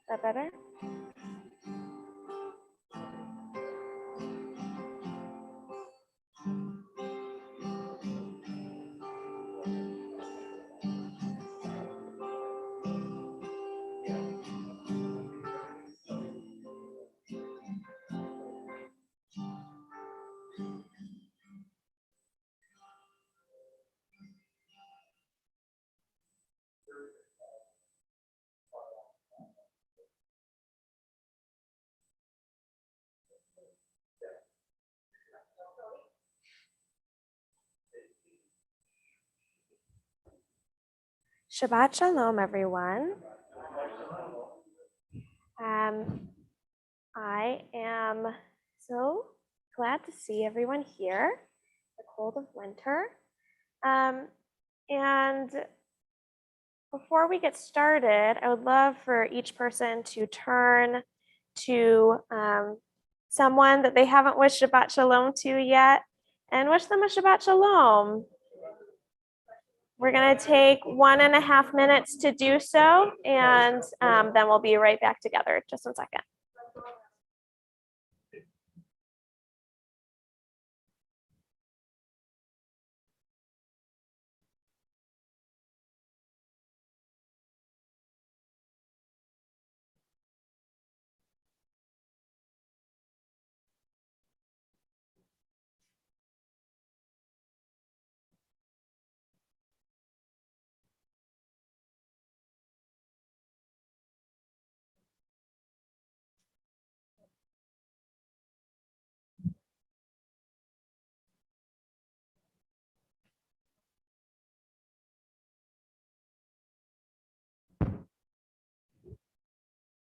That better? Shabbat Shalom, everyone. I am so glad to see everyone here, the cold of winter. And before we get started, I would love for each person to turn to someone that they haven't wished Shabbat Shalom to yet and wish them a Shabbat Shalom. We're going to take 1.5 minutes to do so, and then we'll be right back together. Just 1 second.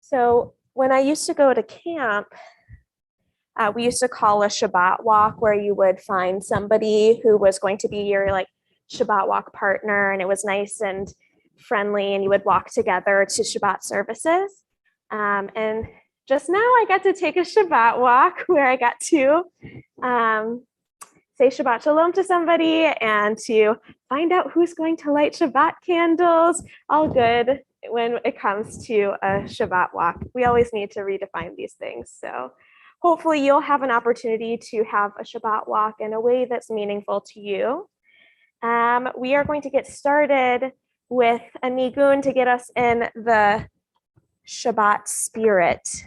So when I used to go to camp, we used to call a Shabbat walk where you would find somebody who was going to be your like Shabbat walk partner, and it was nice and friendly, and you would walk together to Shabbat services. And just now I got to take a Shabbat walk where I got to say Shabbat Shalom to somebody and to find out who's going to light Shabbat candles. All good when it comes to a Shabbat walk. We always need to redefine these things. So hopefully you'll have an opportunity to have a Shabbat walk in a way that's meaningful to you. We are going to get started with a nigun to get us in the Shabbat spirit.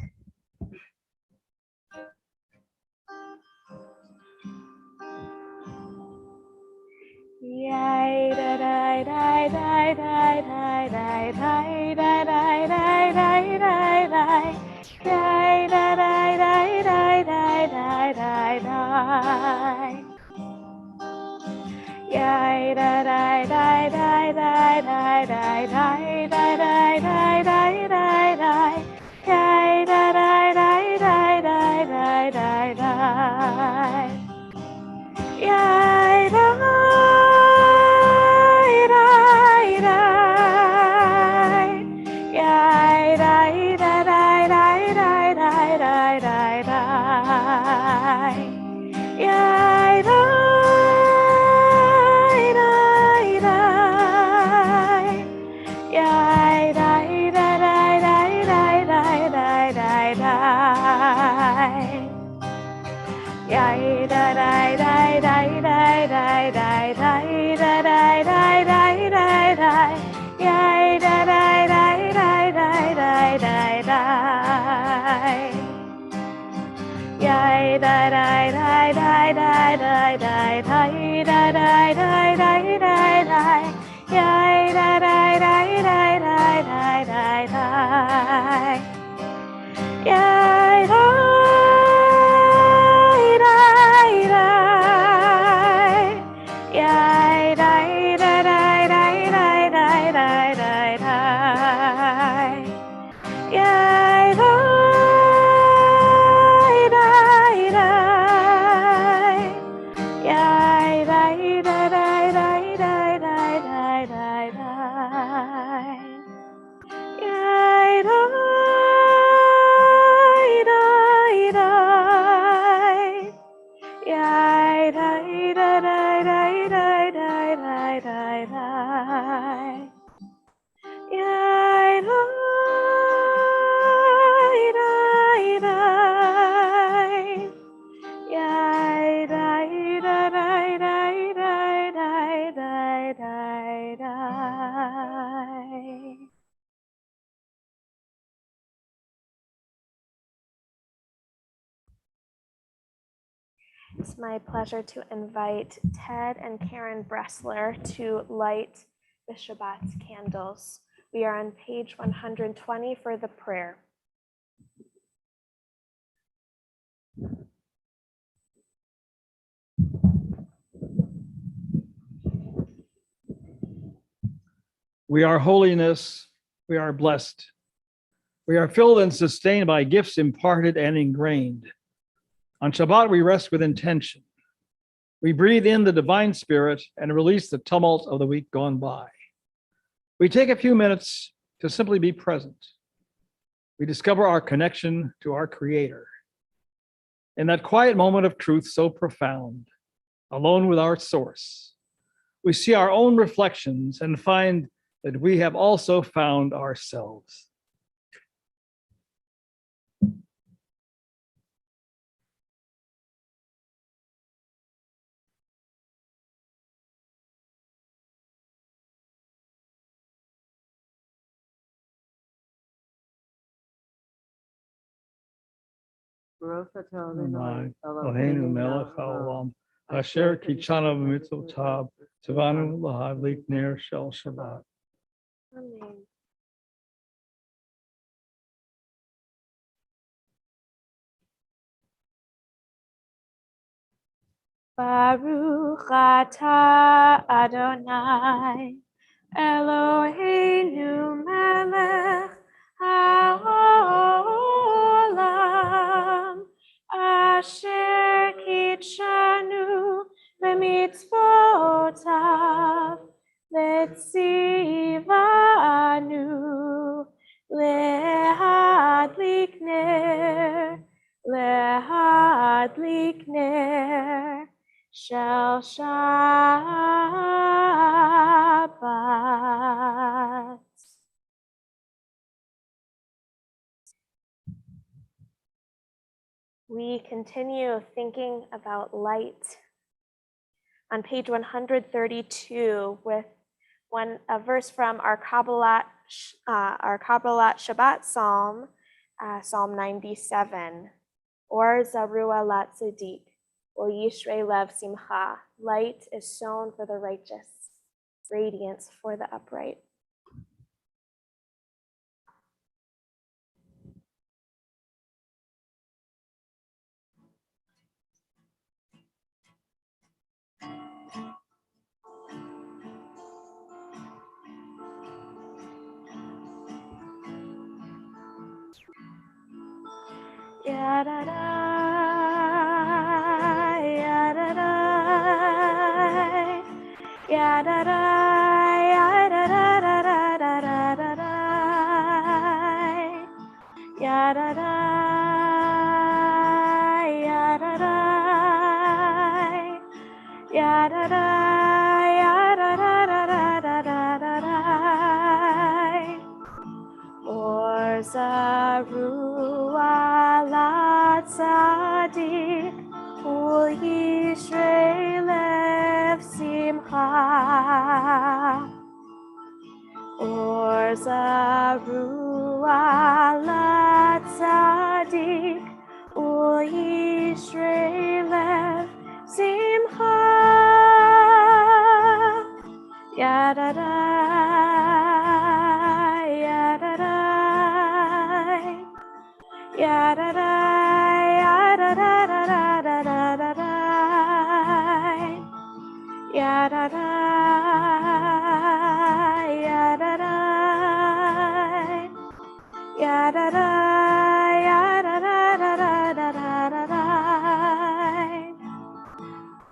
It's my pleasure to invite Ted and Karen Bressler to light the Shabbat candles. We are on page 120 for the prayer. We are holiness, we are blessed. We are filled and sustained by gifts imparted and ingrained. On Shabbat, we rest with intention. We breathe in the divine spirit and release the tumult of the week gone by. We take a few minutes to simply be present. We discover our connection to our Creator. In that quiet moment of truth so profound, alone with our source, we see our own reflections and find that we have also found ourselves. Eloheinu melech haolam, asher kichanu b'mitzvotav, tzivanu lahadlik ner shel Shabbat. Amen. Baruch atah Adonai, Eloheinu melech haolam, asher kitshanu b'mitzvotav, letzivanu lehadlik ner, lehadlik ner, shel Shabbat. We continue thinking about light on page 132 with a verse from our Kabbalat Shabbat Psalm, Psalm 97. Or Zarua Lat Tzaddik, or Yishrei Lev Simcha. Light is sown for the righteous, radiance for the upright. Ya-da-da, ya-da-da, ya-da-da, ya-da-da-da-da-da-da-da-da, ya-da-da, ya-da-da, ya-da-da, ya-da-da-da-da-da-da-da. Or Zarua Lat Tzaddik, Ul Yishrei Lev Simcha. Or Zarua Lat Tzaddik, Ul Yishrei Lev Simcha. Ya-da-da, ya-da-da, ya-da-da, ya-da-da-da-da-da-da-da, ya-da-da, ya-da-da, ya-da-da, ya-da-da-da-da-da-da-da.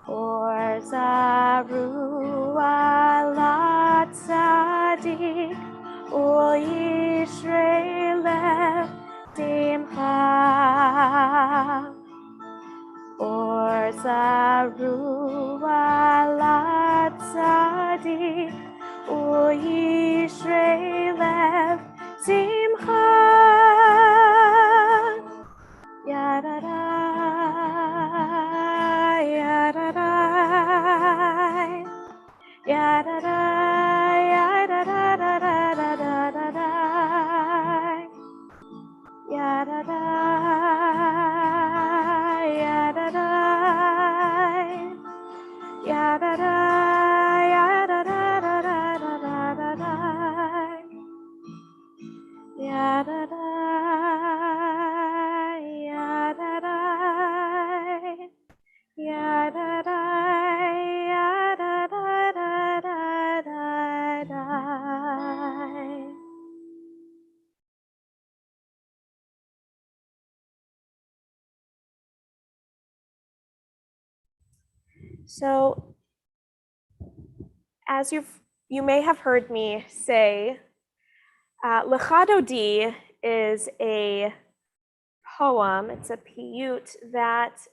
Or Zarua Lat Tzaddik, Ul Yishrei Lev Simcha. Or Zarua Lat Tzaddik, Ul Yishrei Lev Simcha. Ya-da-da, ya-da-da, ya-da-da, ya-da-da-da-da-da-da-da, ya-da-da, ya-da-da, ya-da-da, ya-da-da-da-da-da-da, ya-da-da, ya-da-da, ya-da-da, ya-da-da-da-da-da-da. So, as you may have heard me say, Lecha Dodi is a poem. It's a piyut that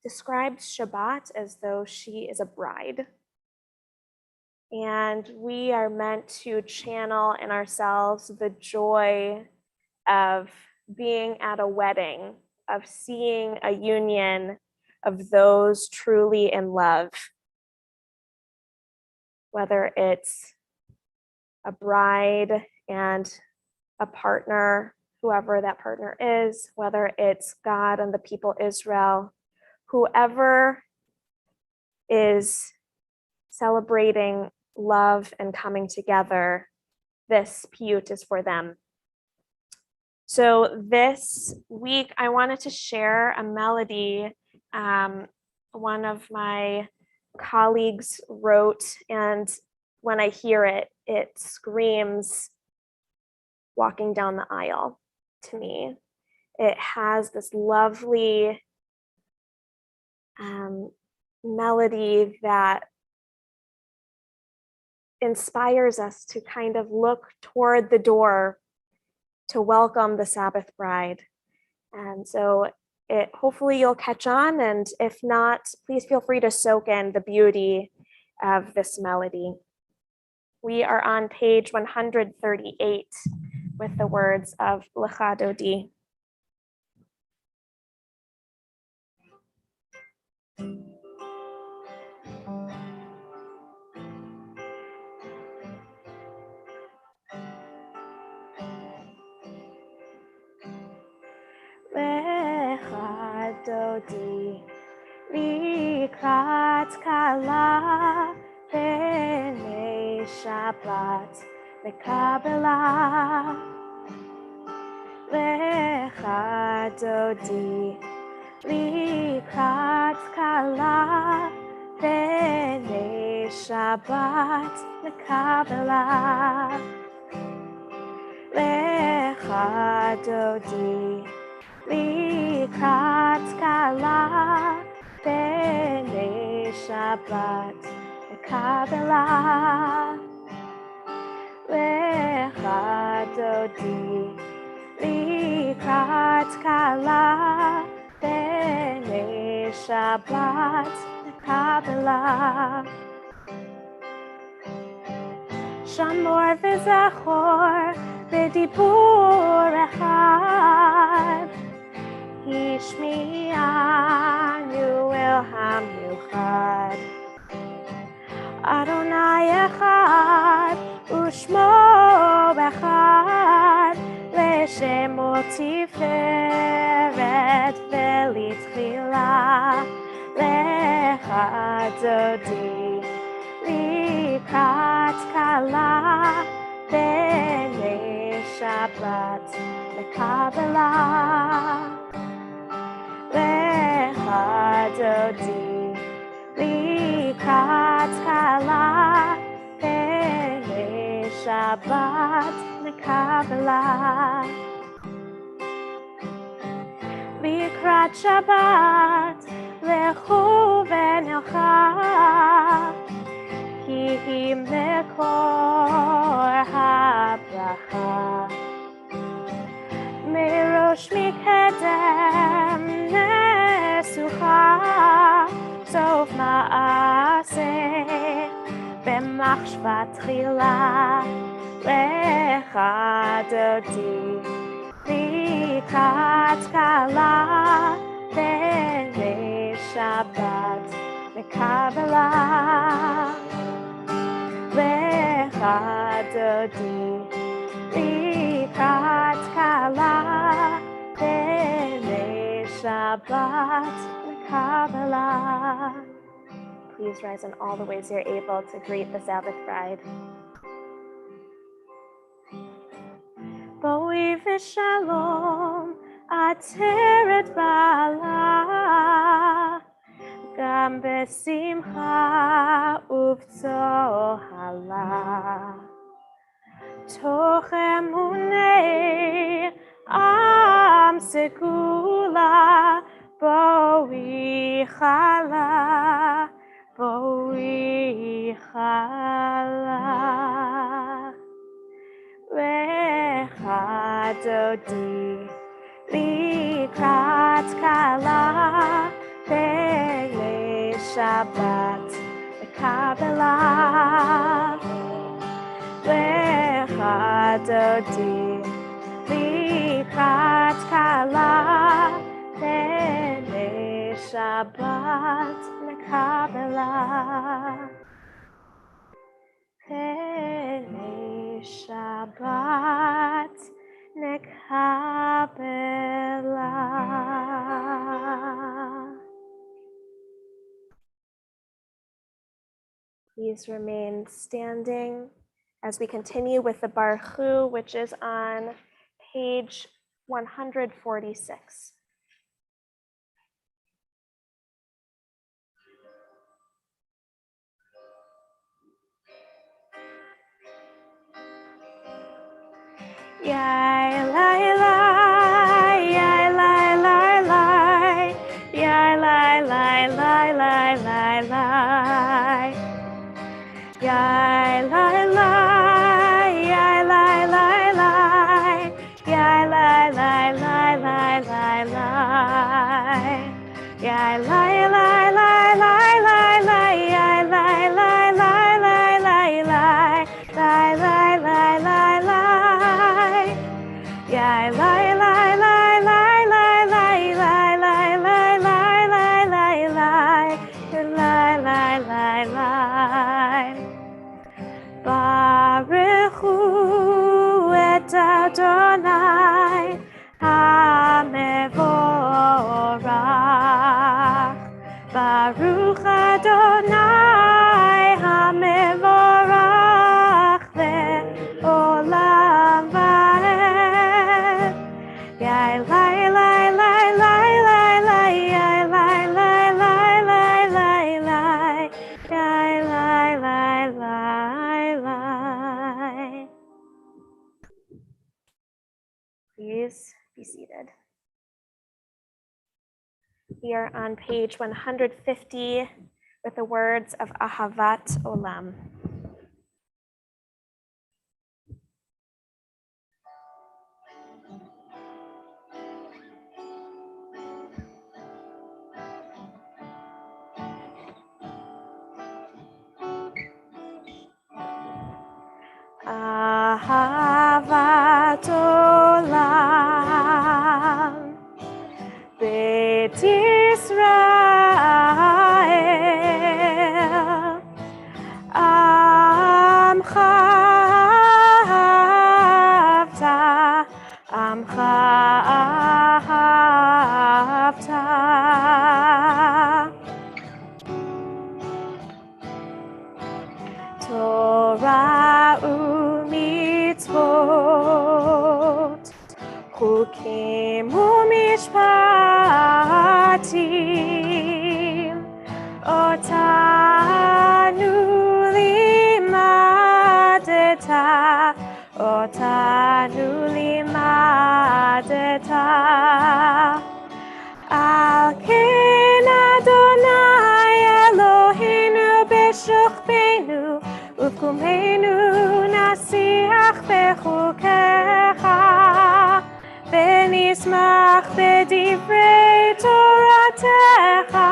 describes Shabbat as though she is a bride. And we are meant to channel in ourselves the joy of being at a wedding, of seeing a union of those truly in love, whether it's a bride and a partner, whoever that partner is, whether it's God and the people Israel, whoever is celebrating love and coming together, this piyut is for them. So this week, I wanted to share a melody one of my colleagues wrote, and when I hear it, it screams walking down the aisle to me. It has this lovely melody that inspires us to kind of look toward the door to welcome the Sabbath bride. And so hopefully you'll catch on, and if not, please feel free to soak in the beauty of this melody. We are on page 138 with the words of Lecha Dodi. Lecha Dodi likrat kala b'nei Shabbat mekabela. Lecha Dodi likrat kala b'nei Shabbat mekabela. Lecha Dodi likrat kala b'nei Shabbat mekabela. Lecha Dodi likrat kala b'nei Shabbat mekabela. Shamor v'zachor b'dibur echad, Hishmi'anu el hamiuchad. Adonai echad u'shmo echad, l'shemo tiferet v'litchila. Lecha Dodi likrat kala b'nei Shabbat mekabela. Lecha Dodi likrat kala b'nei Shabbat mekabela. Likrat Shabbat lechu v'nelcha, ki mekor habracha. Merosh mikedem nesucha, sof ma'aseh b'machshvat tchila. Lecha Dodi likrat kala b'nei Shabbat mekabela. Lecha Dodi likrat kala b'nei Shabbat mekabela. Please rise in all the ways you're able to greet the Sabbath bride. Boi v'shalom ateret bala, gam besimcha uv'tohala. Toch emunei am segula, boi chala, boi chala. Lecha Dodi likrat kala b'nei Shabbat mekabela. Lecha Dodi likrat kala b'nei Shabbat mekabela. B'nei Shabbat nekabela. Please remain standing as we continue with the Baruch Hu, which is on page 146. Yai lai lai, yai lai lai lai, yai lai lai lai lai lai lai. Yai lai lai, yai lai lai lai, yai Adonai HaMevorach. Baruch Adonai HaMevorach le'olam va'ed. Yai lai lai lai lai lai lai yai lai lai lai lai lai lai yai lai lai lai lai. Please be seated. We are on page 150 with the words of Ahavat Olam. Ahavat Olam Beit Yisrael Amcha ahavta Amcha ahavta Torah u'mitzvot Chukim u'mishpatim Otanu limadeta Al ken Adonai Eloheinu b'shukbeinu Ufkumenu nasiach bechukecha V'nismach b'divrei Toratecha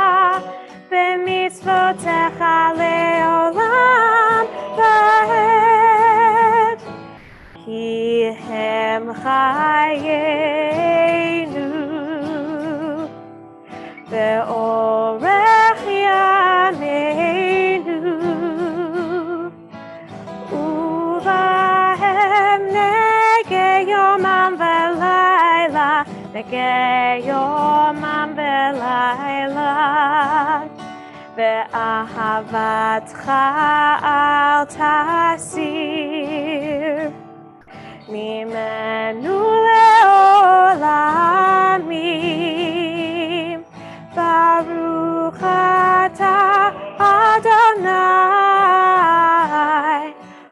B'mitzvotecha le'olam va'ed Ki hem chayenu Ve'orech yameinu Uvahem negei yomam ve'layla Negei yomam ve'layla Ve'ahavatcha al tasir Mimenu le'olamim Baruch atah Adonai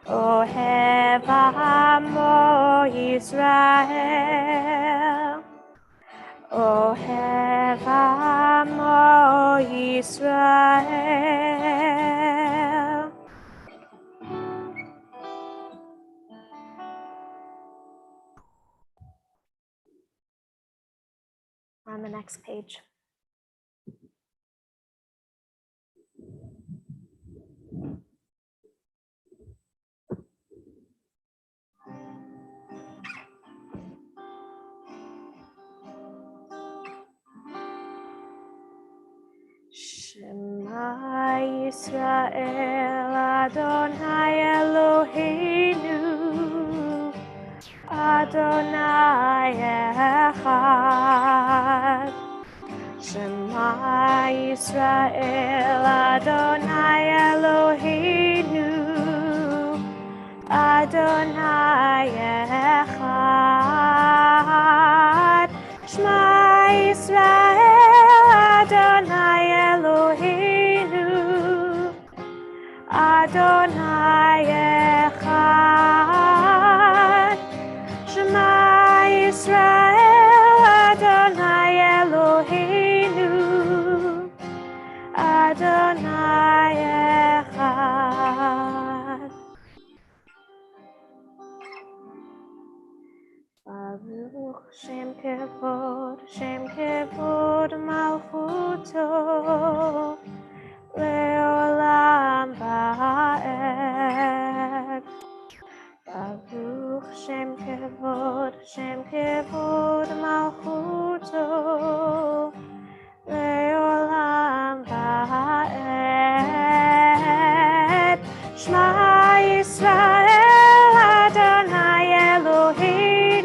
Ohev amo Yisrael Ohev amo Yisrael. On the next page. Shema Yisrael Adonai Eloheinu Adonai Echad. Shema Yisrael Adonai Eloheinu Adonai Echad. Shema Yisrael Adonai Eloheinu Adonai Echad. Shema Yisrael Adonai Eloheinu Adonai Echad. Baruch Shem Kevod Malchuto Leolam Va'ed. Baruch Shem Kevod Malchuto Leolam Va'ed. Shema Yisrael Adonai Eloheinu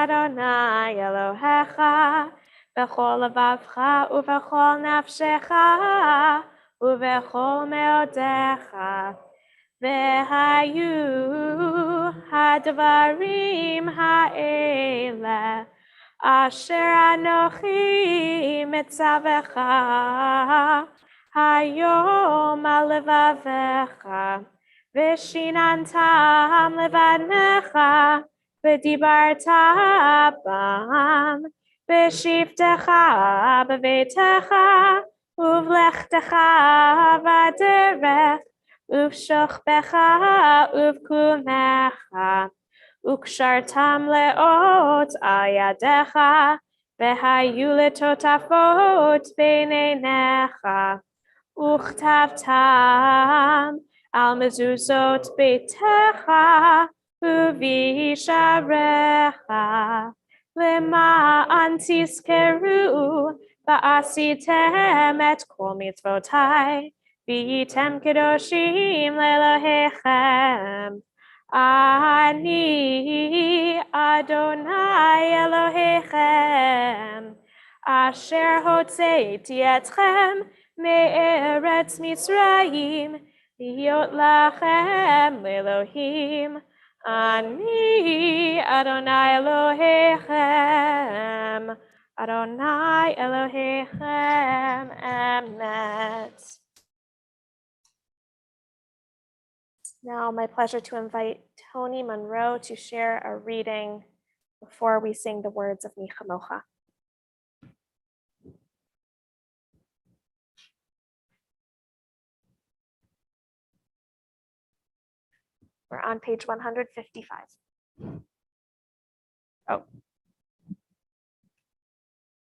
Adonai Elohecha bechol levavcha uvechol nafshecha uvechol meodecha vehayu hadvarim ha'eleh asher anochi mitzavecha hayom al levavecha v'shinantam levanecha v'dibarta bam v'shivtecha b'veitecha uvlechtecha v'derech uvshochbecha uvkumecha ukshartam leot ayadecha v'hayu letotafot b'neinecha Uchtavtam al mezuzot beitecha uvisharecha lema'an tizkeru va'asitem et kol mitzvotai v'yitem kedoshim le'Elohechem Ani Adonai Elohechem asher hotzeiti etchem Me'eretz Mitzrayim, Liyot lachem Elohim, Ani Adonai Elohechem, Adonai Elohechem, Emet. Now, my pleasure to invite Tony Monroe to share a reading before we sing the words of Mi Chamocha. We're on page 155.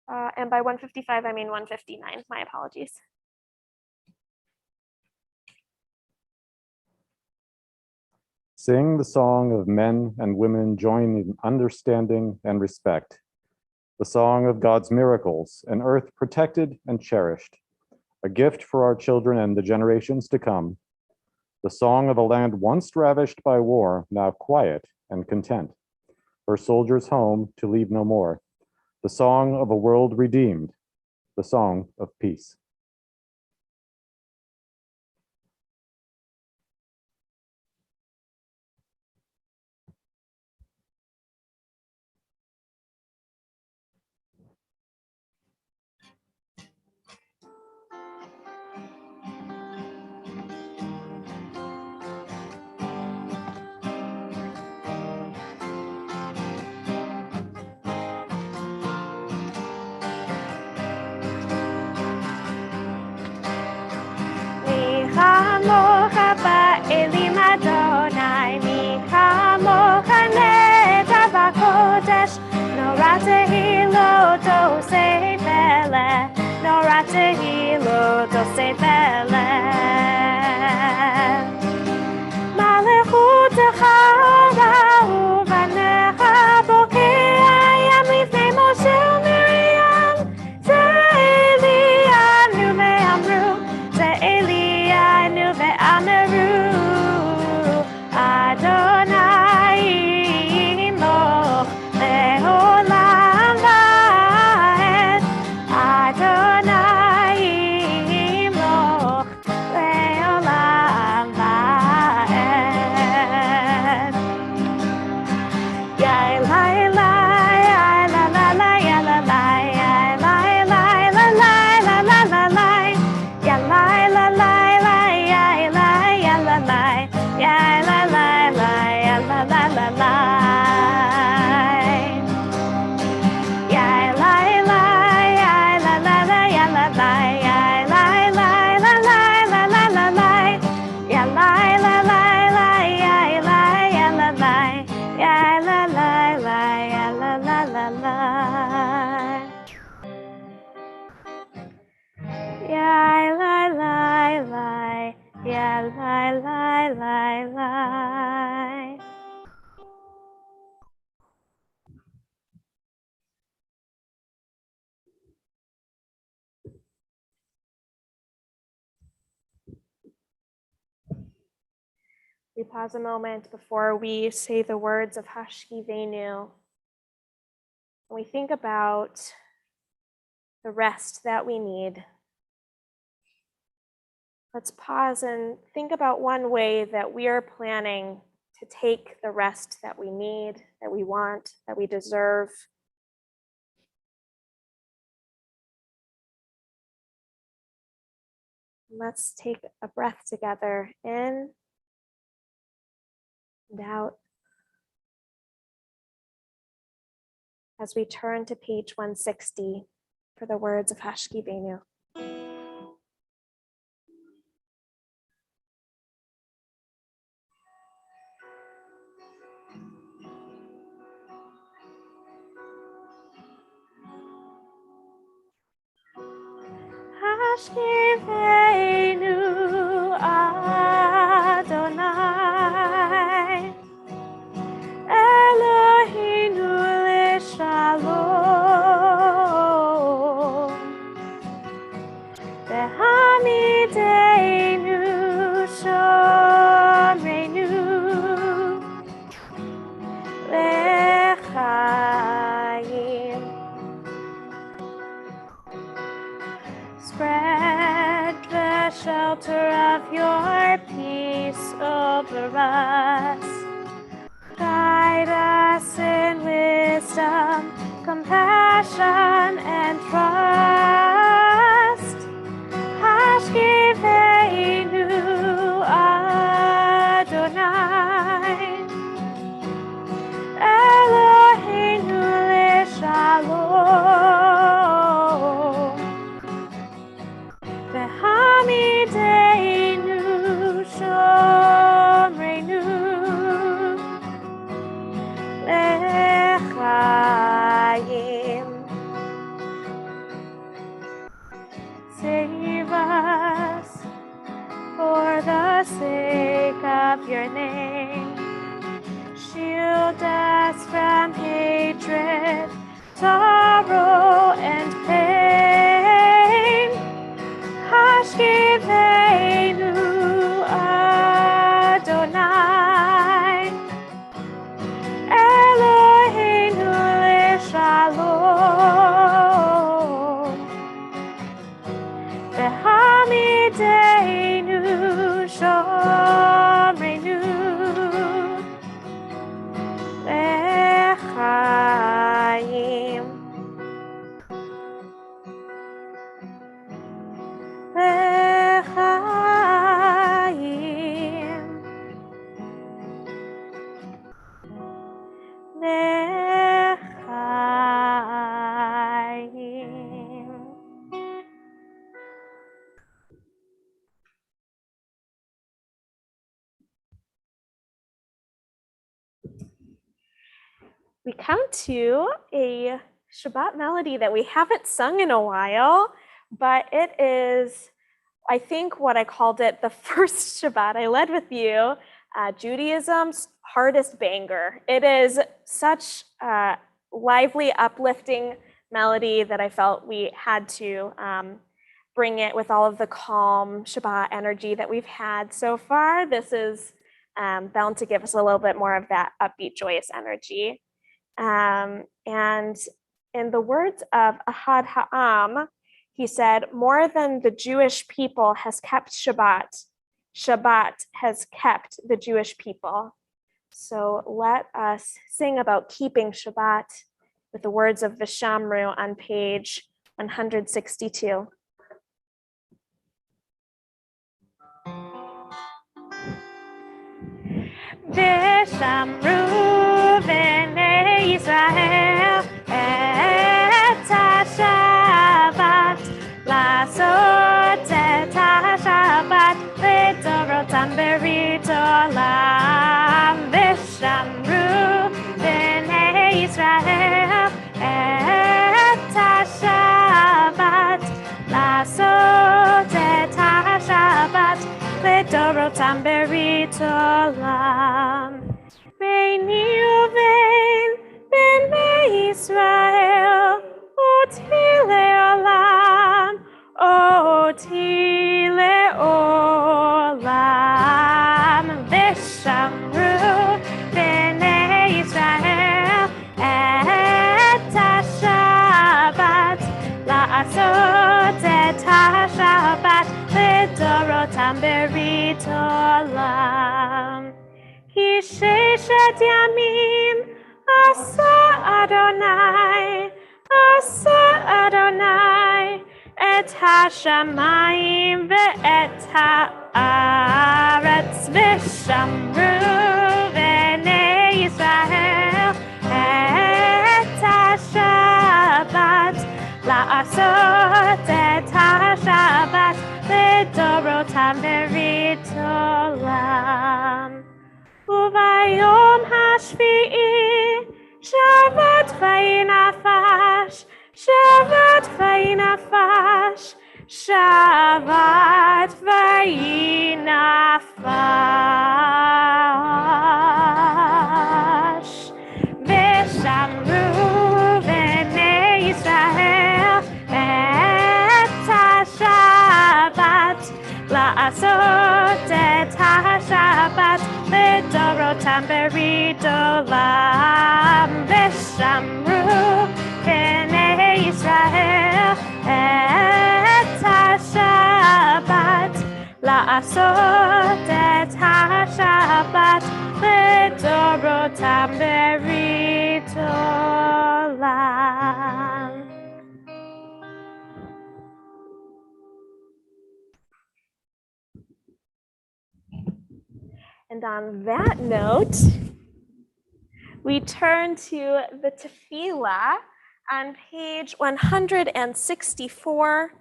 And by 155, I mean 159. My apologies. Sing the song of men and women joined in understanding and respect, the song of God's miracles, an earth protected and cherished, a gift for our children and the generations to come, the song of a land once ravished by war, now quiet and content, her soldiers home to leave no more, the song of a world redeemed, the song of peace. Chamocha ba'elim Adonai, mi chamocha netav hakodesh, nora tehilo dosei peleh, nora tehilo dosei peleh. Malechutecha uvanecha bokei hayam lifnei Moshe u'Miriam, ze'elianu ve'amru, ze'elianu ve'ameru, Adonai imoch le'olam va'ed, Adonai imoch le'olam va'ed. Yai lai lai, yai la la la, yai la lai, yai lai lai la lai la la la lai, yai lai la lai lai, yai lai, yai la lai, yai la lai lai, yai la la la lai. Yai lai lai, yai la la la, yai la lai, yai lai lai la lai la la la lai, yai lai la lai lai, yai lai, yai la lai, yai la lai lai, yai la la la lai. Yai lai lai lai, yai lai lai lai lai. We pause a moment before we say the words of Hashkivenu. we think about the rest that we need, let's pause and think about one way that we are planning to take the rest that we need, that we want, that we deserve. Let's take a breath together, in and out, as we turn to page 160 for the words of Hashkivenu. Hashkivenu Adonai, Eloheinu leShalom, V'hamidenu Shomreinu leChayim. Spread the shelter of your peace over us. Guide us in wisdom, compassion, and trust. Hashkivenu Adonai, Eloheinu leShalom, V'hamidenu Shomreinu leChayim. Save us for the sake of your name. Shield us from hatred, sorrow, and pain. Hashkivenu Adonai, Eloheinu leShalom, V'hamidenu Shomreinu leChayim. Le'chaim, le'chaim. We come to a Shabbat melody that we haven't sung in a while, but it is, I think, what I called it the first Shabbat I led with you, Judaism's hardest banger. It is such a lively, uplifting melody that I felt we had to bring it with all of the calm Shabbat energy that we've had so far. This is bound to give us a little bit more of that upbeat, joyous energy. And in the words of Ahad Ha'am, he said, more than the Jewish people has kept Shabbat, Shabbat has kept the Jewish people. So let us sing about keeping Shabbat with the words of Vishamru on page 162. Vishamru b'nei Yisrael et HaShabbat, לעשות את השבת לדורותם ברית עולם. ושמרו בני ישראל את השבת, לעשות את השבת לדורותם ברית עולם. ביני ובין בני ישראל אותי לעולם, אותי לעולם. ושמרו בני ישראל את berית olam. Ki sheshet yamim asa Adonai et hashamayim ve'et haaretz v'shamru b'nei Yisrael et hashabat la'asot et hashabat לדורותם ברית עולם. וביום השביעי שבת ויהי נפש, שבת ויהי נפש, שבת ויהי נפש. ושמרו בני ישראל את השבת, לעשות את השבת לדורותם ברית עולם. ושמרו בני ישראל את השבת, לעשות את השבת לדורותם ברית עולם. And on that note, we turn to the tefillah on page 164.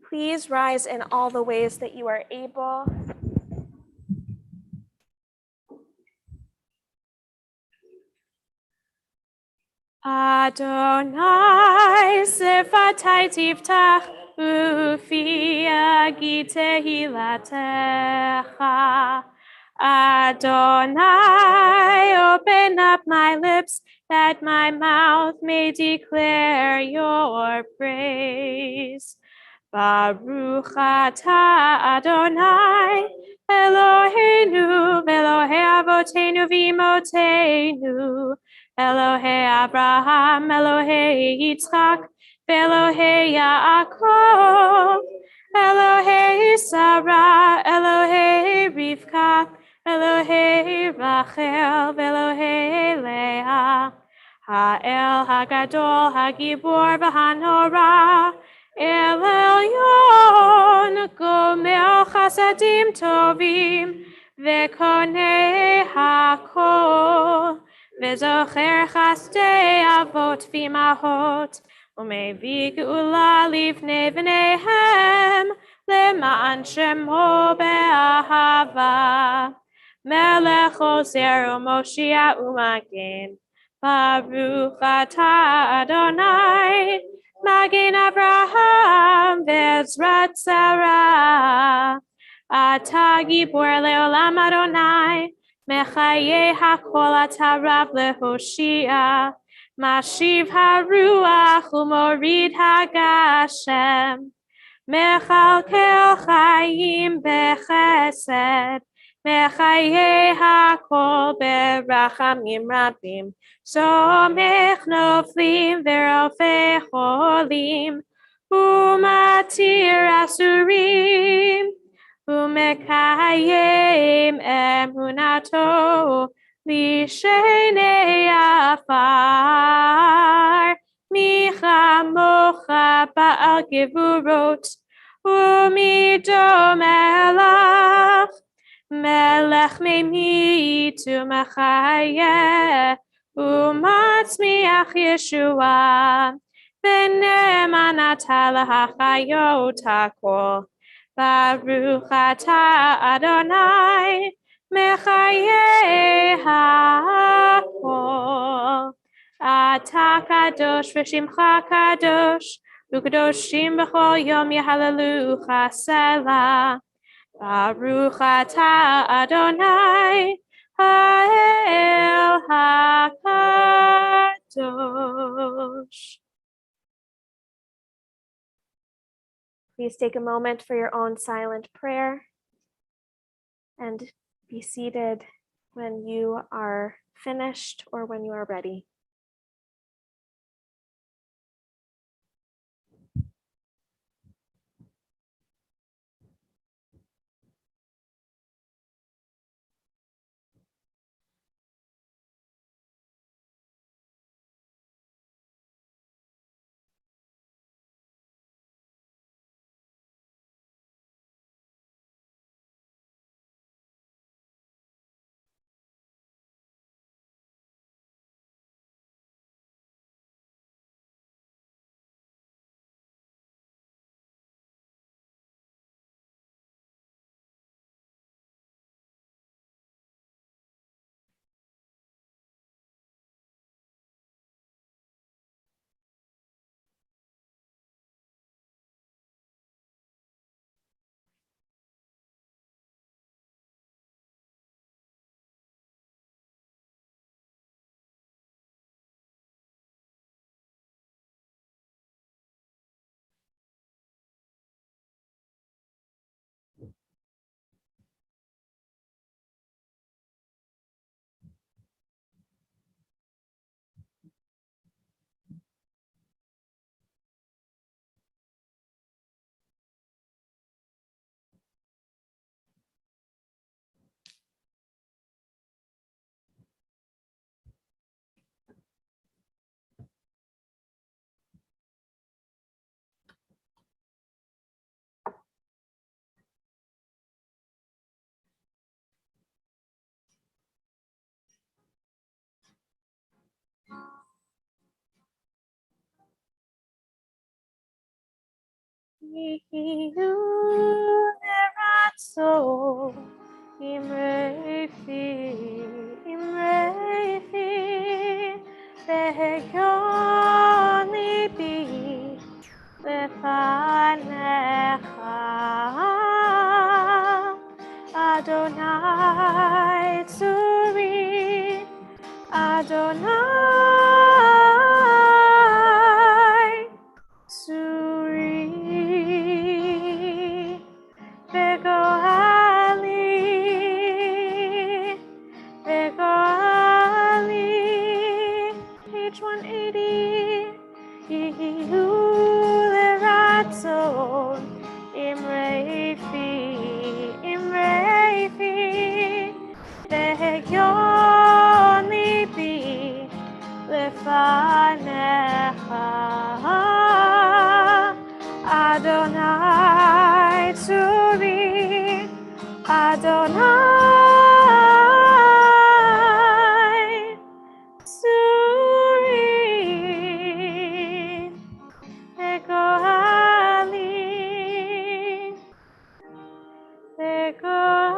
Please rise in all the ways that you are able. Adonai sefatai tiftach ufi agi tehilatecha. Adonai, open up my lips that my mouth may declare your praise. Baruch atah Adonai, Eloheinu, Elohei avotenu v'imotenu, Elohei Abraham, Elohei Yitzchak, Elohei Yaakov, Elohei Sarah, Elohei Rivka, Elohei Rachel, Elohei Leah, Ha'el Hagadol, Hagibor v'Hanora, El Elyon, Gomel Chasadim Tovim, V'konei Hakol, V'zocher Chasdei Avot v'Imahot, U'mevii Geula livnei v'neihem, Le'ma'an Shemo be'ahava, Melech Ozer u'Moshiach u'Magen, Baruch atah Adonai, Magen Avraham ve'ezrat Sarah. Atah gibor le'olam Adonai, Mechaye hakol atah Rav lehoshia. Mashiv haruach u'morid hagashem. Mechalkel chayim bechesed. Mechaye hakol berachamim rabim. Somech noflim ve'rofei cholim. Umatir asurim. Umekayim emunato. Lishenei afar. Michamocha ba'al gevurot. Umidom elach. Melech meimit umachayeh. Umatzmiach Yeshua, v'ne'eman atah lahachayot hakol. Baruch atah Adonai, mechayeh hakol. Atah kadosh v'shimcha kadosh, u'kadoshim b'chol yom yehallelujah selah. Baruch atah Adonai, Ha'el HaKadosh. Please take a moment for your own silent prayer and be seated when you are finished or when you are ready. Iu eratso imreifi behion libi lefanecha Adonai tzuri Adonai tzuri Begoali, page 180. Ihu leratzon, imreifi, Behion libi, lefanecha, Adonai tzuri, Adonai tzuri, Begoali, Begoali.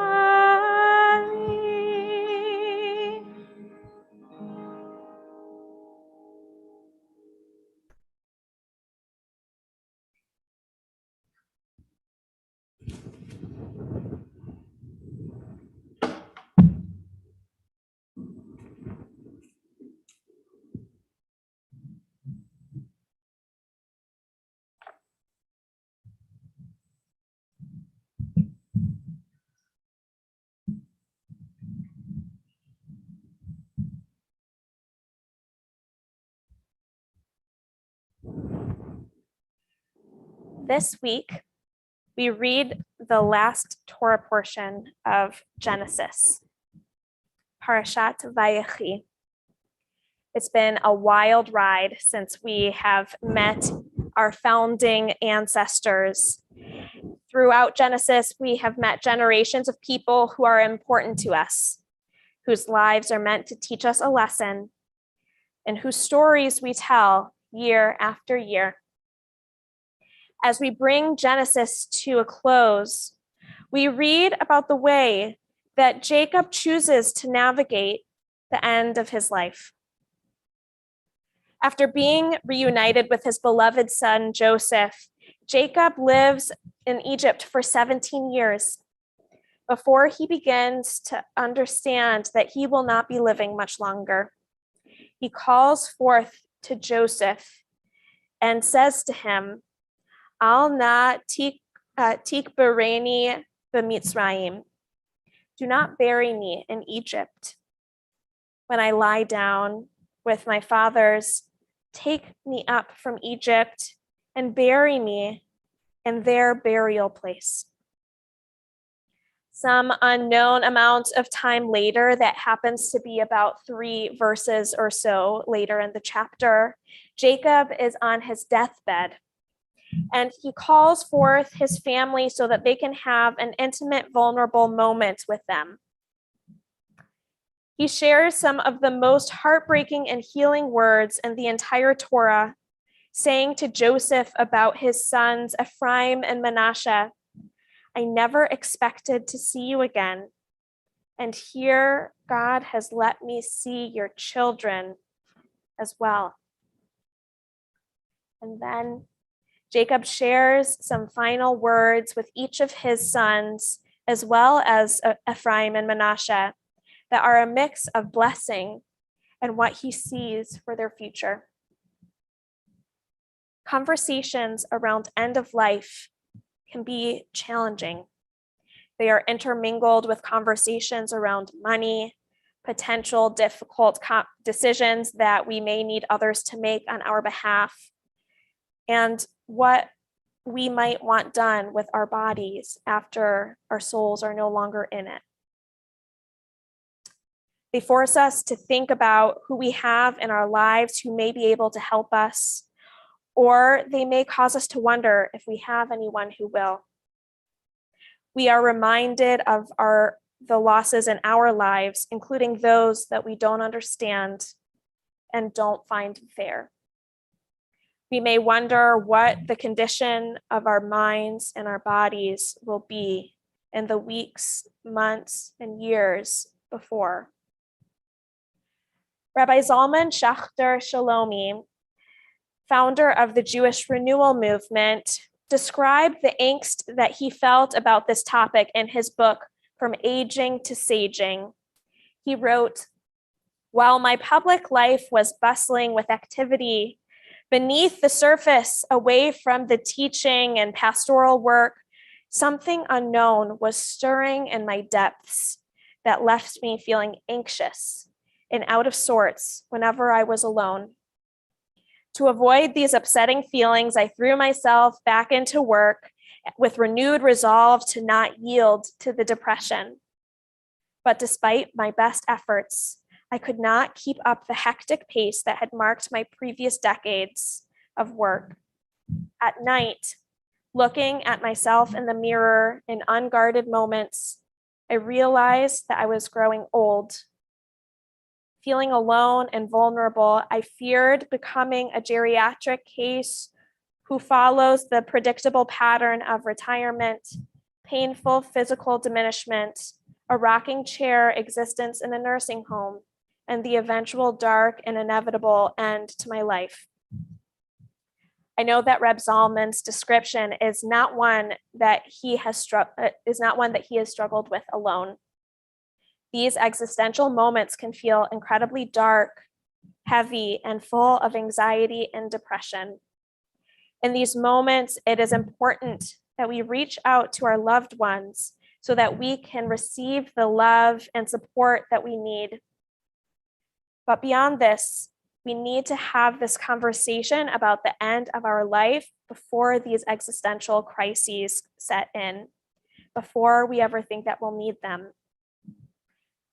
This week, we read the last Torah portion of Genesis, Parashat Vayechi. It's been a wild ride since we have met our founding ancestors. Throughout Genesis, we have met generations of people who are important to us, whose lives are meant to teach us a lesson, and whose stories we tell year after year. As we bring Genesis to a close, we read about the way that Jacob chooses to navigate the end of his life. After being reunited with his beloved son, Joseph, Jacob lives in Egypt for 17 years before he begins to understand that he will not be living much longer. He calls forth to Joseph and says to him, Al na tikbereni b'Mitzrayim. Do not bury me in Egypt. When I lie down with my fathers, take me up from Egypt and bury me in their burial place. Some unknown amount of time later, that happens to be about 3 verses or so later in the chapter, Jacob is on his deathbed. And he calls forth his family so that they can have an intimate, vulnerable moment with them. He shares some of the most heartbreaking and healing words in the entire Torah, saying to Joseph about his sons, Ephraim and Manasseh, I never expected to see you again. And here God has let me see your children as well. And then Jacob shares some final words with each of his sons, as well as Ephraim and Manasseh, that are a mix of blessing and what he sees for their future. Conversations around end of life can be challenging. They are intermingled with conversations around money, potential difficult decisions that we may need others to make on our behalf, and what we might want done with our bodies after our souls are no longer in it. They force us to think about who we have in our lives who may be able to help us, or they may cause us to wonder if we have anyone who will. We are reminded of the losses in our lives, including those that we don't understand and don't find fair. We may wonder what the condition of our minds and our bodies will be in the weeks, months, and years before. Rabbi Zalman Schachter Shalomi, founder of the Jewish Renewal Movement, described the angst that he felt about this topic in his book, From Aging to Saging. He wrote, "While my public life was bustling with activity, beneath the surface, away from the teaching and pastoral work, something unknown was stirring in my depths that left me feeling anxious and out of sorts whenever I was alone. To avoid these upsetting feelings, I threw myself back into work with renewed resolve to not yield to the depression. But despite my best efforts, I could not keep up the hectic pace that had marked my previous decades of work. At night, looking at myself in the mirror in unguarded moments, I realized that I was growing old. Feeling alone and vulnerable, I feared becoming a geriatric case who follows the predictable pattern of retirement, painful physical diminishment, a rocking chair existence in a nursing home, and the eventual dark and inevitable end to my life. I know that Reb Zalman's description is not one that he has struggled with alone. These existential moments can feel incredibly dark, heavy, and full of anxiety and depression. In these moments, it is important that we reach out to our loved ones so that we can receive the love and support that we need. But beyond this, we need to have this conversation about the end of our life before these existential crises set in, before we ever think that we'll need them.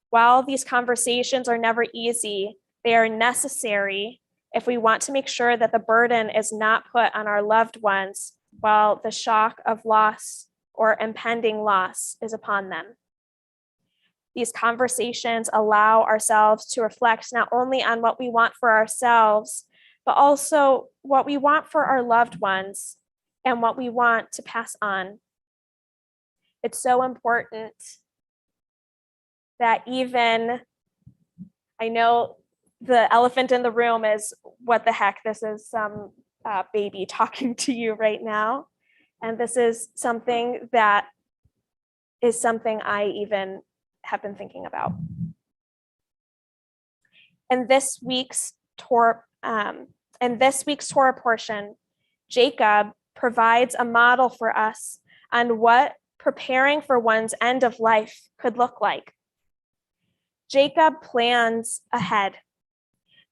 While these conversations are never easy, they are necessary if we want to make sure that the burden is not put on our loved ones while the shock of loss or impending loss is upon them. These conversations allow ourselves to reflect not only on what we want for ourselves, but also what we want for our loved ones and what we want to pass on. It's so important that even, I know the elephant in the room is, what the heck, this is some baby talking to you right now. And this is something that is something I even have been thinking about. In this week's Torah portion, Jacob provides a model for us on what preparing for one's end of life could look like. Jacob plans ahead.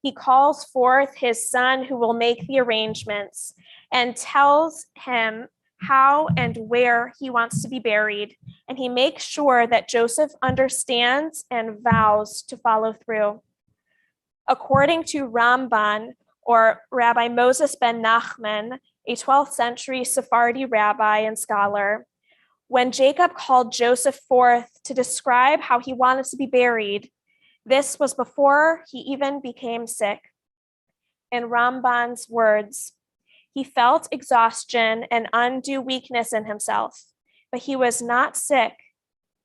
He calls forth his son who will make the arrangements and tells him how and where he wants to be buried. And he makes sure that Joseph understands and vows to follow through. According to Ramban, or Rabbi Moses ben Nachman, a 12th century Sephardi rabbi and scholar, when Jacob called Joseph forth to describe how he wanted to be buried, this was before he even became sick. In Ramban's words, he felt exhaustion and undue weakness in himself, but he was not sick.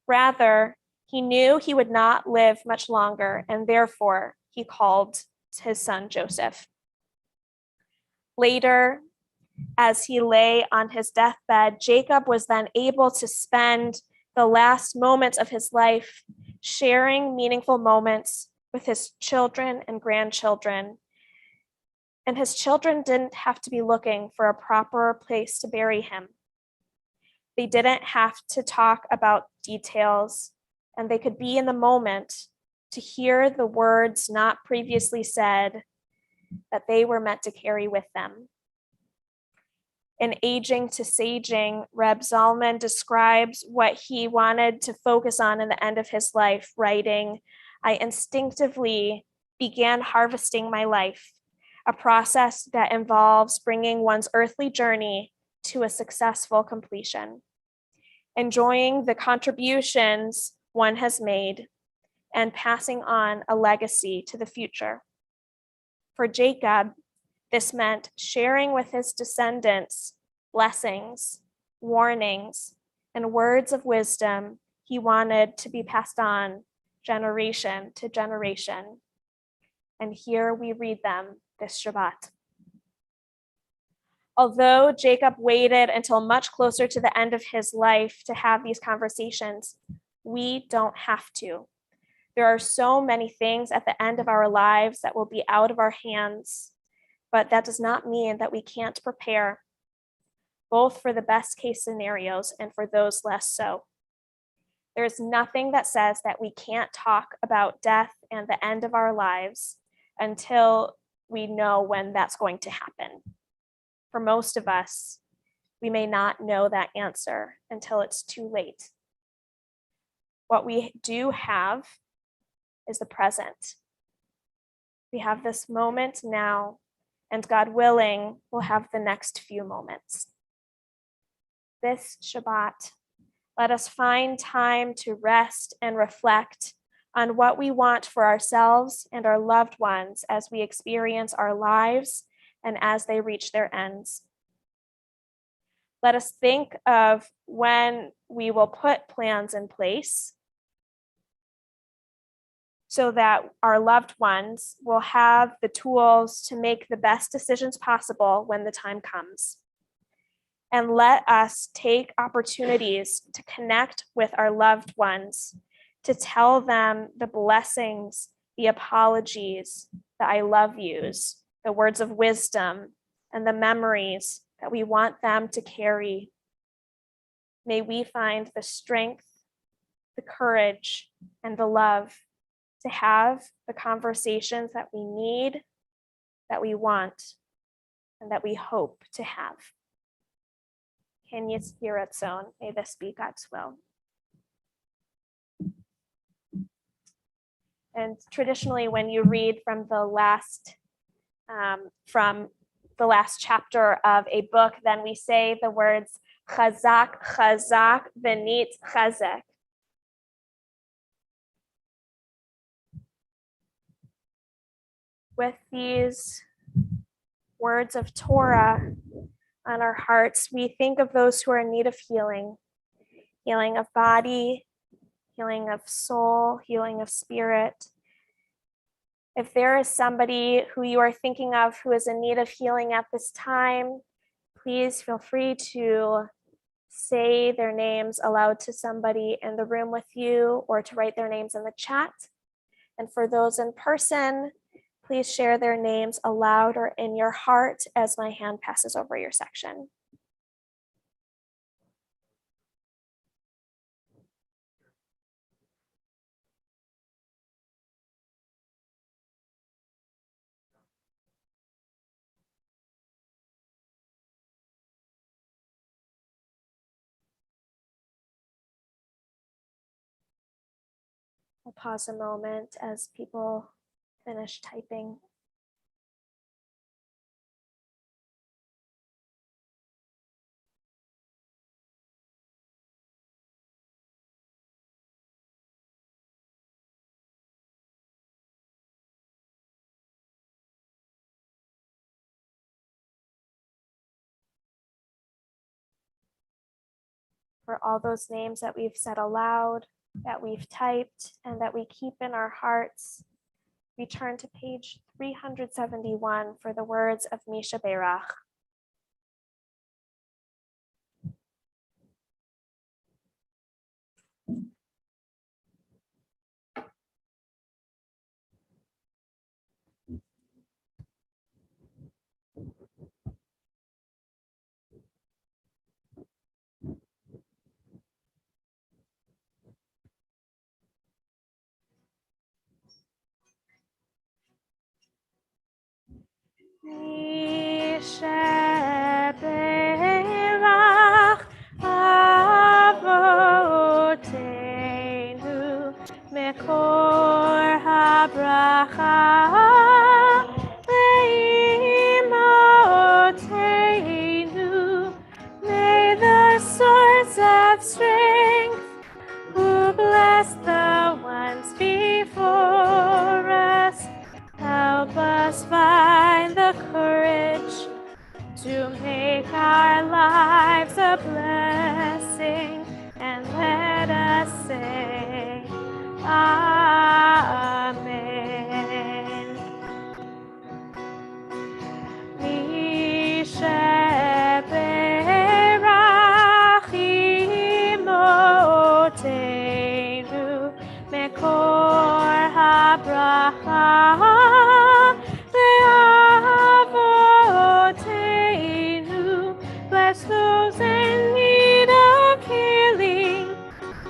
Rather, he knew he would not live much longer, and therefore he called his son Joseph. Later, as he lay on his deathbed, Jacob was then able to spend the last moments of his life sharing meaningful moments with his children and grandchildren. And his children didn't have to be looking for a proper place to bury him. They didn't have to talk about details, and they could be in the moment to hear the words not previously said that they were meant to carry with them. In Aging to Saging, Reb Zalman describes what he wanted to focus on in the end of his life, writing, "I instinctively began harvesting my life, a process that involves bringing one's earthly journey to a successful completion, enjoying the contributions one has made, and passing on a legacy to the future." For Jacob, This meant sharing with his descendants blessings, warnings, and words of wisdom he wanted to be passed on generation to generation. And here we read them this Shabbat. Although Jacob waited until much closer to the end of his life to have these conversations, we don't have to. There are so many things at the end of our lives that will be out of our hands, but that does not mean that we can't prepare, both for the best case scenarios and for those less so. There is nothing that says that we can't talk about death and the end of our lives until we know when that's going to happen. For most of us, we may not know that answer until it's too late. What we do have is the present. We have this moment now, and God willing, we'll have the next few moments. This Shabbat, let us find time to rest and reflect on what we want for ourselves and our loved ones as we experience our lives and as they reach their ends. Let us think of when we will put plans in place so that our loved ones will have the tools to make the best decisions possible when the time comes. And let us take opportunities to connect with our loved ones, to tell them the blessings, the apologies, the I love yous, the words of wisdom, and the memories that we want them to carry. May we find the strength, the courage, and the love to have the conversations that we need, that we want, and that we hope to have. Can you hear it, Zone? May this be God's will. And traditionally, when you read from the last chapter of a book, then we say the words chazak, chazak, v'nit chazek. With these words of Torah on our hearts, we think of those who are in need of healing, healing of body, healing of soul, healing of spirit. If there is somebody who you are thinking of who is in need of healing at this time, please feel free to say their names aloud to somebody in the room with you or to write their names in the chat. And for those in person, please share their names aloud or in your heart as my hand passes over your section. I'll pause a moment as people finish typing. For all those names that we've said aloud, that we've typed, and that we keep in our hearts, we turn to page 371 for the words of Misha Berach. Misha to make our lives a blessing, and let us say, Amen. Misheberachimotenu mekor habracha leavotenu. Bless those in need of healing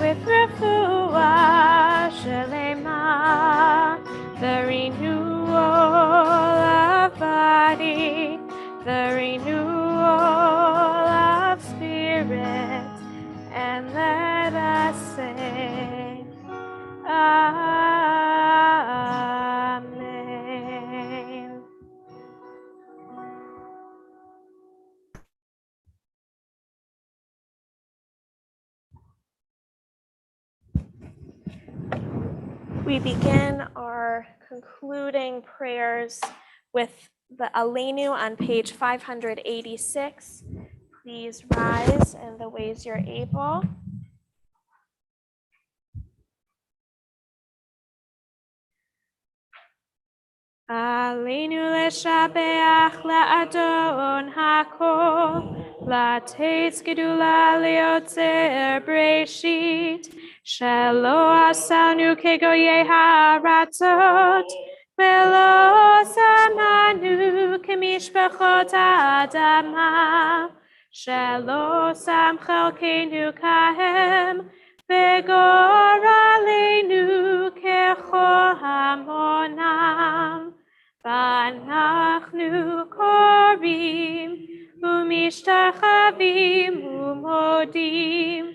with refuah shelema, the renewal of body, the renewal of spirit, and let us say, Amen. We begin our concluding prayers with the Aleinu on page 586. Please rise in the ways you're able. Aleinu leshabeach la'adon hakol, la'teitz gedula leotzer breshit, shelo asanu kegoye haratzot, velo samanu kemishpachot ha'adama, shelo sam chalkenu kahem, vegor aleinu kechol hamonam. Vanachnu korim umishtachavim umodim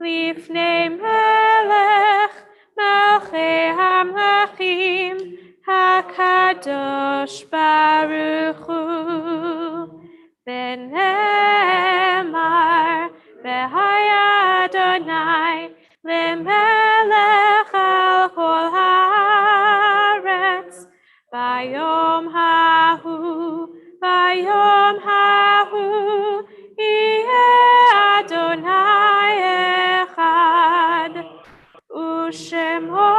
lifnei melech malchei hamlachim hakadosh baruch hu v'nemar v'haya Adonai lemelech al kol haaretz. Bayom hahu, Yeh Adonai echad, Ushemo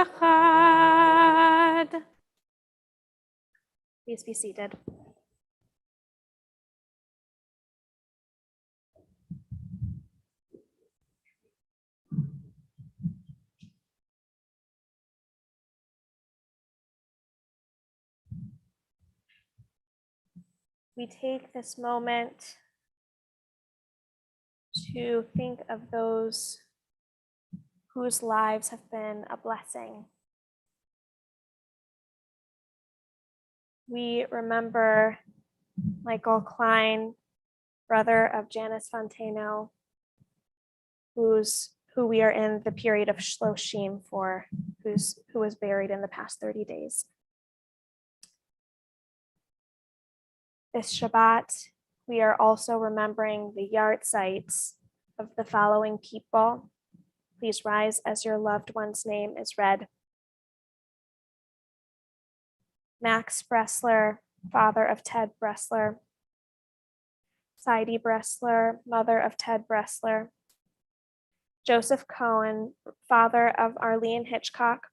echad. Please be seated. We take this moment to think of those whose lives have been a blessing. We remember Michael Klein, brother of Janice Fontano, who we are in the period of Shloshim for, who was buried in the past 30 days. This Shabbat, we are also remembering the yard sites of the following people. Please rise as your loved one's name is read. Max Bressler, father of Ted Bressler. Saidi Bressler, mother of Ted Bressler. Joseph Cohen, father of Arlene Hitchcock.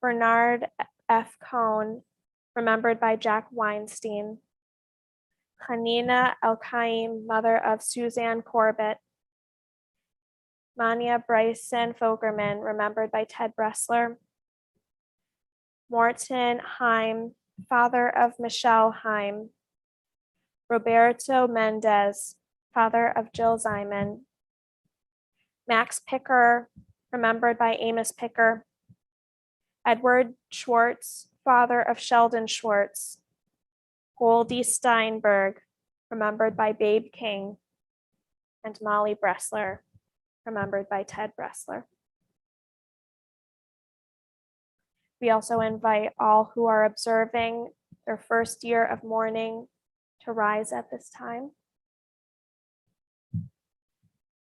Bernard F. Cohn, remembered by Jack Weinstein. Hanina Elkaim, mother of Suzanne Corbett. Mania Bryson Fogerman, remembered by Ted Bressler. Morton Heim, father of Michelle Heim. Roberto Mendez, father of Jill Zyman. Max Picker, remembered by Amos Picker. Edward Schwartz, father of Sheldon Schwartz. Goldie Steinberg, remembered by Babe King. And Molly Bressler, remembered by Ted Bressler. We also invite all who are observing their first year of mourning to rise at this time.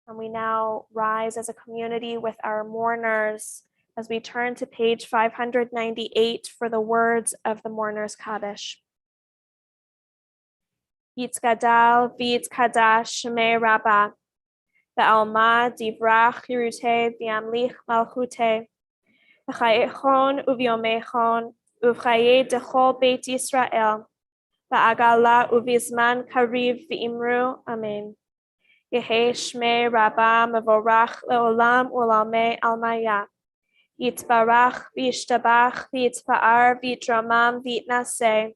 And we now rise as a community with our mourners as we turn to page 598 for the words of the Mourner's Kaddish. Yitzgadal v'yitzkadash shemei Rabbah, ve'alma divrach yiruteh v'yamlich malchuteh, v'chayechon uvyomechon, uvchaye dechol beit Yisrael, v'agala uvizman kariv v'imru, amen. Yehi shmei Rabbah mevorach leolam ulamei almaya. Yitbarach v'yishtabach v'yitpa'ar v'yitramam v'yitnaseh.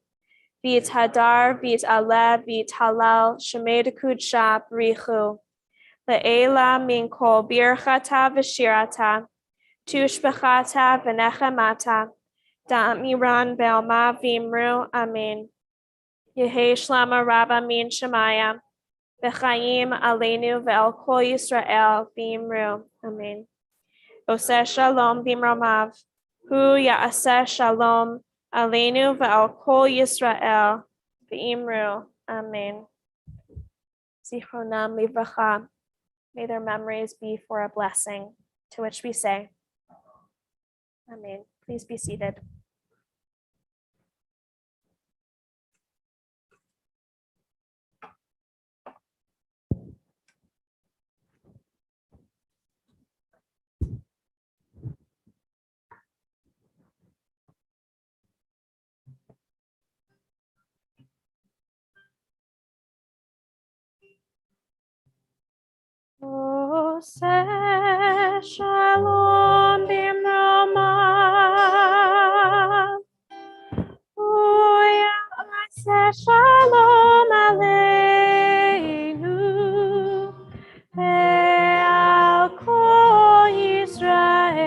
V'yithadar v'yit'aleh v'yithalal shemei dekudsha b'richu. Le'ela min kol birchata v'shirata. Tushbechata v'nechemata. Da'amiran be'alma v'imru, amen. Yehi shlama Rabbah min Shemaya. V'chaim aleinu ve'al kol Yisrael v'imru. Amen. Oseh shalom b'imromav. Hu ya'aseh shalom aleinu ve'al kol Yisrael v'imru. Amen. Zichronam livracha. May their memories be for a blessing, to which we say, Amen. Please be seated. Oseh shalom b'imromav. Ya'aseh shalom aleinu ve'al kol Yisrael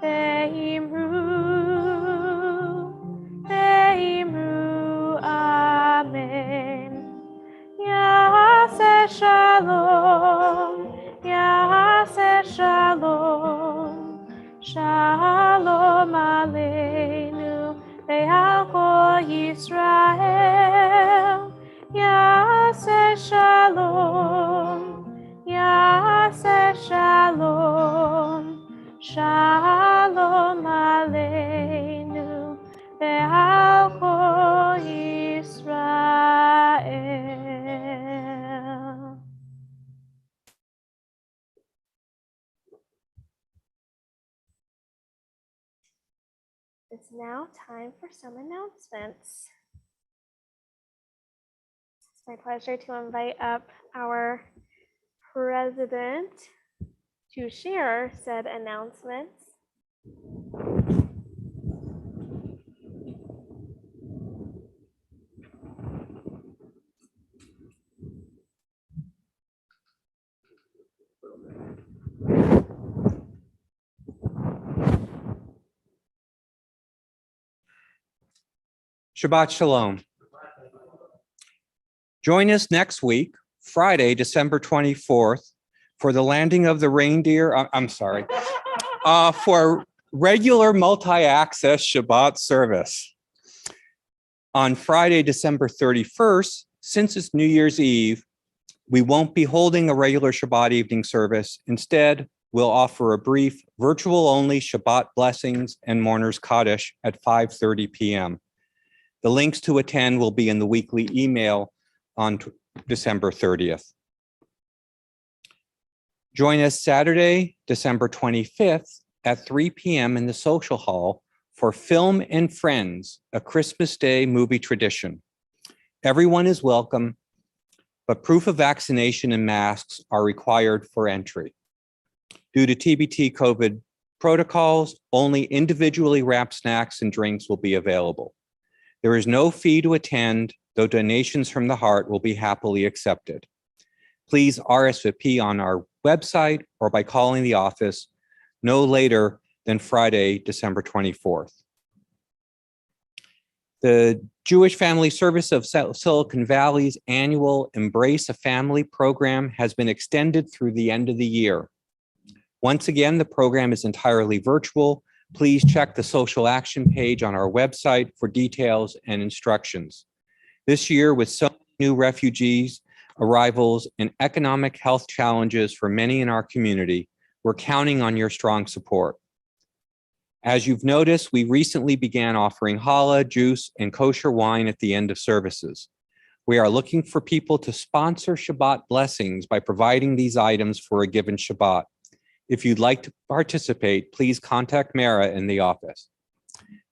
ve'imru, amen. Ya'aseh shalom, shalom aleinu ve'al kol Yisrael. Ya'aseh shalom, shalom aleinu ve'al kol Yisrael. It's now time for some announcements. It's my pleasure to invite up our president to share said announcements. Shabbat Shalom. Join us next week, Friday, December 24th, for the landing of the reindeer. For regular multi-access Shabbat service. On Friday, December 31st, since it's New Year's Eve, we won't be holding a regular Shabbat evening service. Instead, we'll offer a brief virtual-only Shabbat Blessings and Mourners Kaddish at 5:30 p.m. The links to attend will be in the weekly email on December 30th. Join us Saturday, December 25th at 3 p.m. in the social hall for Film and Friends, a Christmas Day movie tradition. Everyone is welcome, but proof of vaccination and masks are required for entry. Due to TBT COVID protocols, only individually wrapped snacks and drinks will be available. There is no fee to attend, though donations from the heart will be happily accepted. Please RSVP on our website or by calling the office no later than Friday, December 24th. The Jewish Family Service of Silicon Valley's annual Embrace a Family program has been extended through the end of the year. Once again, the program is entirely virtual. Please check the social action page on our website for details and instructions. This year, with so many new refugees arrivals, and economic health challenges for many in our community, we're counting on your strong support. As you've noticed, we recently began offering challah, juice, and kosher wine at the end of services. We are looking for people to sponsor Shabbat Blessings by providing these items for a given Shabbat. If you'd like to participate, please contact Mara in the office.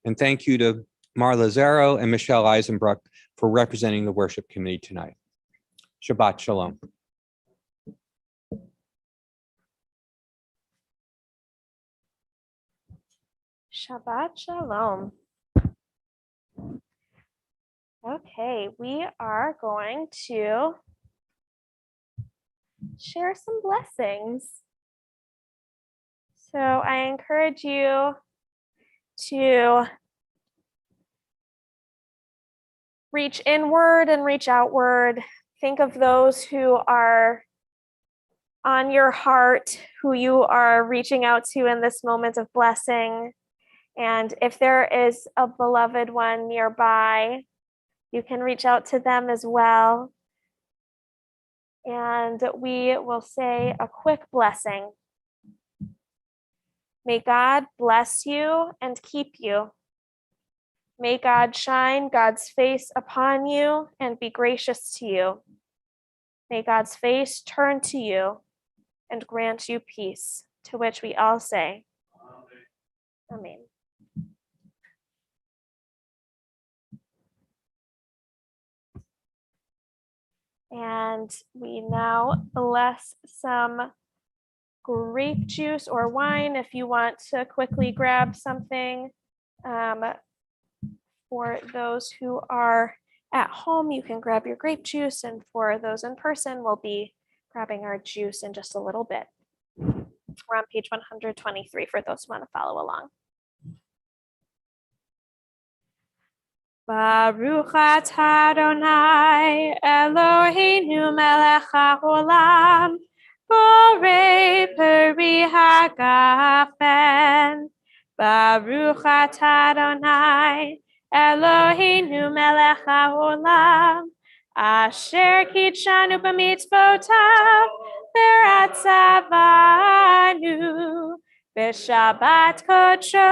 And thank you to Marla Zero and Michelle Eisenbruck for representing the worship committee tonight. Shabbat Shalom. Shabbat Shalom. Okay, we are going to share some blessings. So I encourage you to reach inward and reach outward. Think of those who are on your heart, who you are reaching out to in this moment of blessing. And if there is a beloved one nearby, you can reach out to them as well. And we will say a quick blessing. May God bless you and keep you. May God shine God's face upon you and be gracious to you. May God's face turn to you and grant you peace, to which we all say, Amen. And we now bless some grape juice or wine. If you want to quickly grab something for those who are at home, you can grab your grape juice. And for those in person, we'll be grabbing our juice in just a little bit. We're on page 123 for those who want to follow along. Baruch atah Adonai Eloheinu melech haolam borei peri hagafen. Baruch atah Adonai Eloheinu melech haolam asher kitshanu b'mitzvotav v'ratzavanu b'shabbat kodsho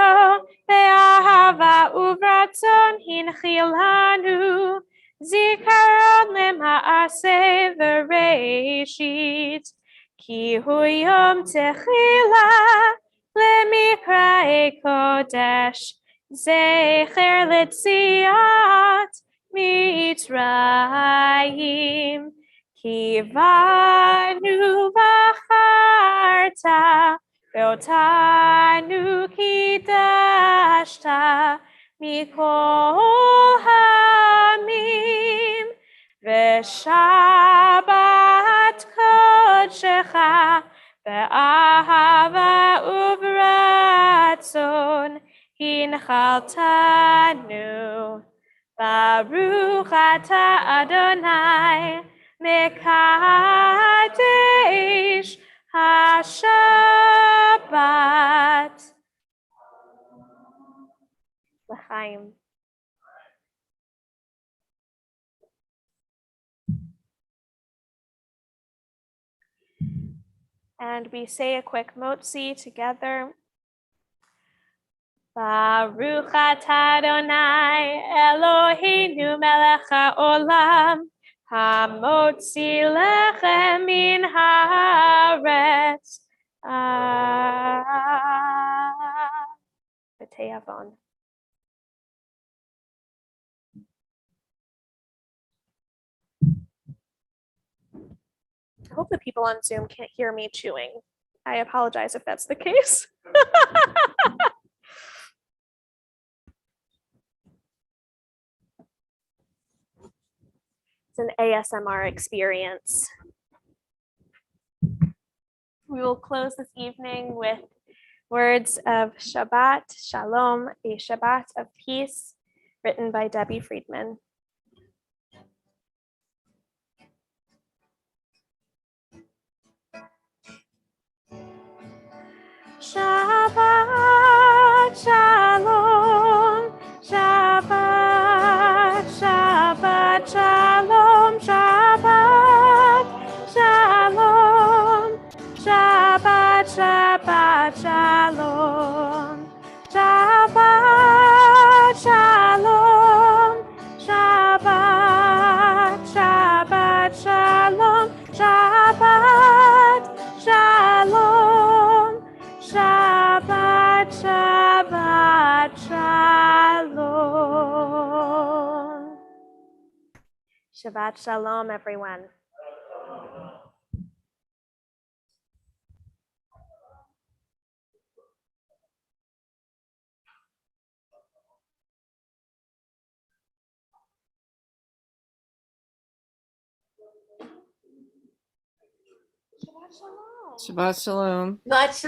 be'ahava uvratzon hinchilanu zikaron lema'aseh v'reishit ki hu yom techila lemikra'e kodesh zecher letziat mitzrayim kivanu v'charta Ve'otanu kidashta mikol hamim ve'shabbat kodshecha ve'ahava uvratzon hinchaltanu. Baruch atah Adonai mekadesh HaShabbat. L'chaim. And we say a quick motzi together. Baruch atah Adonai Eloheinu melech haolam hamotzi lechem min haaretz. B'te'avon. I hope the people on Zoom can't hear me chewing. I apologize if that's the case. It's an ASMR experience. We will close this evening with words of Shabbat Shalom, a Shabbat of peace, written by Debbie Friedman. Shabbat Shalom, Shabbat, Shabbat Shalom, Shabbat. Shabbat Shalom, everyone. Shabbat Shalom. Shabbat Shalom. Shabbat